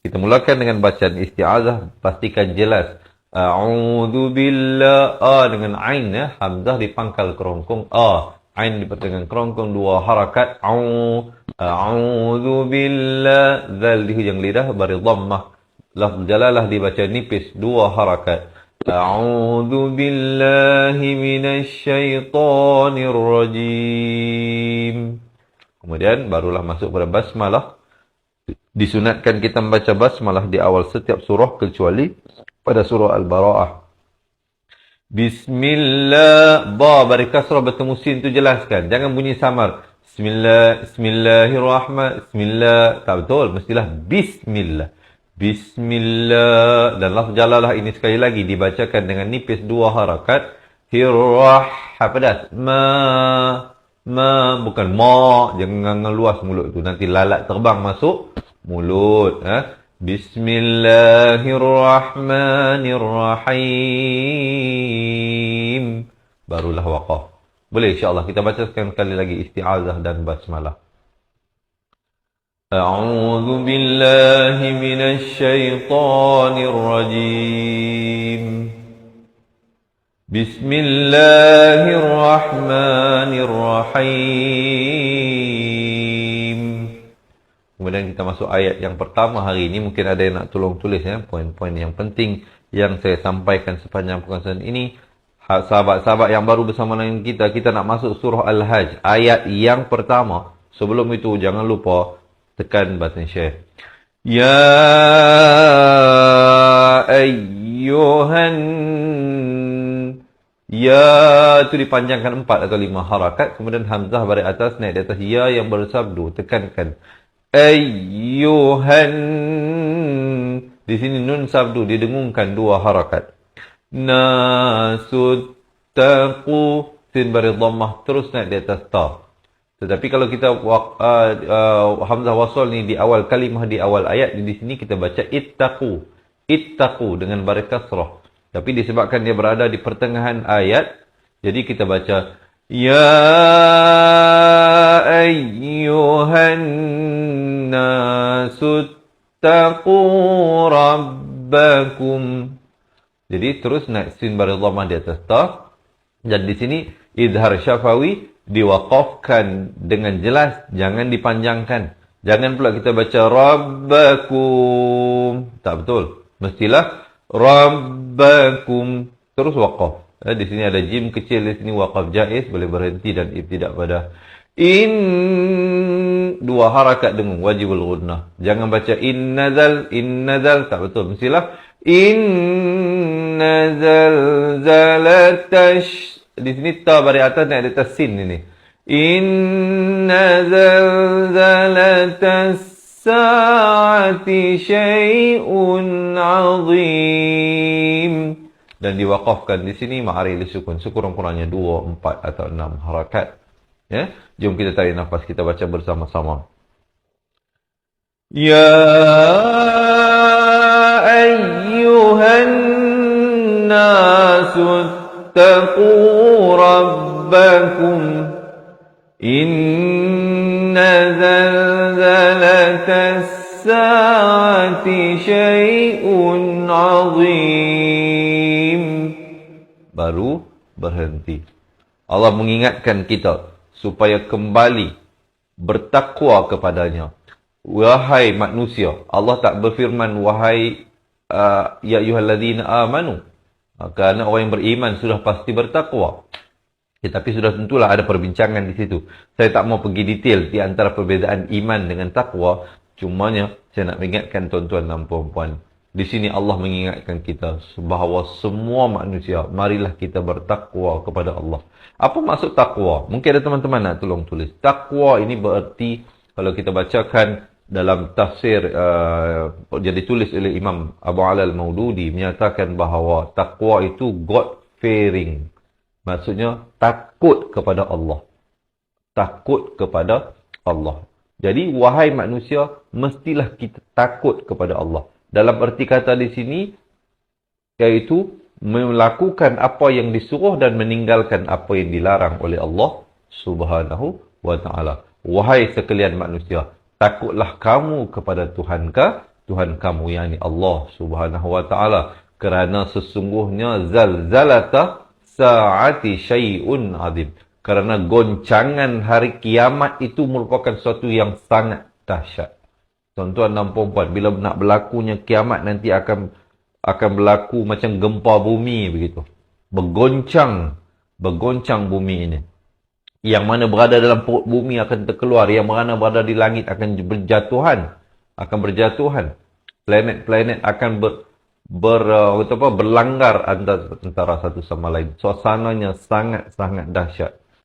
Kita mulakan dengan bacaan isti'azah, pastikan jelas. A'udzu billah, dengan ain ya, hamzah dipangkal kerongkong, ain di pertengahan kerongkong, dua harakat. A'udzu billah, zal di hujung lidah beri dhammah. Lafz jalalah dibaca nipis, dua harakat. A'udzu billahi minasyaitonir rajim. Kemudian barulah masuk pada basmalah. Disunatkan kita membaca basmalah di awal setiap surah kecuali pada surah Al-Bara'ah. Bismillah, ba bari kasrah bertemu sin tu jelaskan. Jangan bunyi samar. Bismillah, tak betul, mestilah bismillah. Bismillah, dan lafz jalalah ini sekali lagi dibacakan dengan nipis dua harakat. Apa dah? Bukan ma, jangan ngeluas mulut tu, nanti lalat terbang masuk mulut. Bismillahirrahmanirrahim. Barulah waqaf. Boleh insya-Allah kita baca sekali lagi isti'azah dan basmalah. A'udzu billahi minasy syaithanir rajim. Bismillahirrahmanirrahim. Kemudian kita masuk ayat yang pertama hari ini. Mungkin ada yang nak tolong tulis ya, poin-poin yang penting yang saya sampaikan sepanjang perkongsian ini. Sahabat-sahabat yang baru bersama dengan kita nak masuk surah Al-Hajj, ayat yang pertama. Sebelum itu jangan lupa tekan button share. Ya ayyuhan, ya itu dipanjangkan 4 atau 5 harakat, kemudian hamzah baris atas naik di atas ya yang bersabdu, tekankan ayyuhan. Di sini nun sabdu didengungkan 2 harakat. Nasut taqu, sin baris dhammah terus naik di atas ta. Tetapi kalau kita hamzah wasal ni di awal kalimah, di awal ayat, di sini kita baca ittaqu, ittaqu dengan baris kasrah. Tapi disebabkan dia berada di pertengahan ayat, jadi kita baca ya ayyuhan nasut taqu rabbakum. Jadi terus naik sin baris dhammah di atas ta. Dan di sini idhar syafawi diwaqafkan dengan jelas, jangan dipanjangkan. Jangan pula kita baca rabbakum, tak betul. Mestilah rabbakum terus waqaf. Di sini ada jim kecil, di sini waqaf jaiz, boleh berhenti dan ibtidak pada dua harakat dengung, wajibul ghunnah. Jangan baca innazal, tak betul. Mestilah innazal zalatash. Di sini ta baris atas naik di atas sin ini. Innazal zalatas sa'ati syai'un 'azim. Dan diwaqafkan di sini ma'ari li sukun, sekurang-kurangnya 2, 4 atau 6 harakat. Ya, jom kita tarik nafas, kita baca bersama-sama. Ya ayyuhan nasu اتقوا ربكم إن زلزلة الساعة شيء عظيم. Baru berhenti. Allah mengingatkan kita supaya kembali bertakwa kepadanya. Wahai manusia, Allah tak berfirman wahai ya ayyuhalladzina amanu. Kerana orang yang beriman sudah pasti bertakwa. Tapi sudah tentulah ada perbincangan di situ. Saya tak mau pergi detail di antara perbezaan iman dengan takwa. Cumanya saya nak mengingatkan tuan-tuan dan puan-puan. Di sini Allah mengingatkan kita bahawa semua manusia, marilah kita bertakwa kepada Allah. Apa maksud takwa? Mungkin ada teman-teman nak tolong tulis. Takwa ini berarti, kalau kita bacakan dalam tafsir yang ditulis oleh Imam Abu Ala al-Maududi, menyatakan bahawa takwa itu God fearing. Maksudnya takut kepada Allah. Takut kepada Allah. Jadi wahai manusia, mestilah kita takut kepada Allah. Dalam erti kata di sini, iaitu melakukan apa yang disuruh dan meninggalkan apa yang dilarang oleh Allah Subhanahu wa ta'ala. Wahai sekalian manusia, takutlah kamu kepada Tuhan Tuhan kamu, yakni Allah Subhanahu wa taala, kerana sesungguhnya zalzalata sa'ati syai'un azim. Kerana goncangan hari kiamat itu merupakan sesuatu yang sangat dahsyat. Tuan-tuan dan puan-puan, bila nak berlakunya kiamat nanti akan berlaku macam gempa bumi begitu. Bergoncang bumi ini. Yang mana berada dalam perut bumi akan terkeluar, yang mana berada di langit akan berjatuhan. Planet-planet akan berlanggar antara satu sama lain. Suasananya sangat-sangat dahsyat.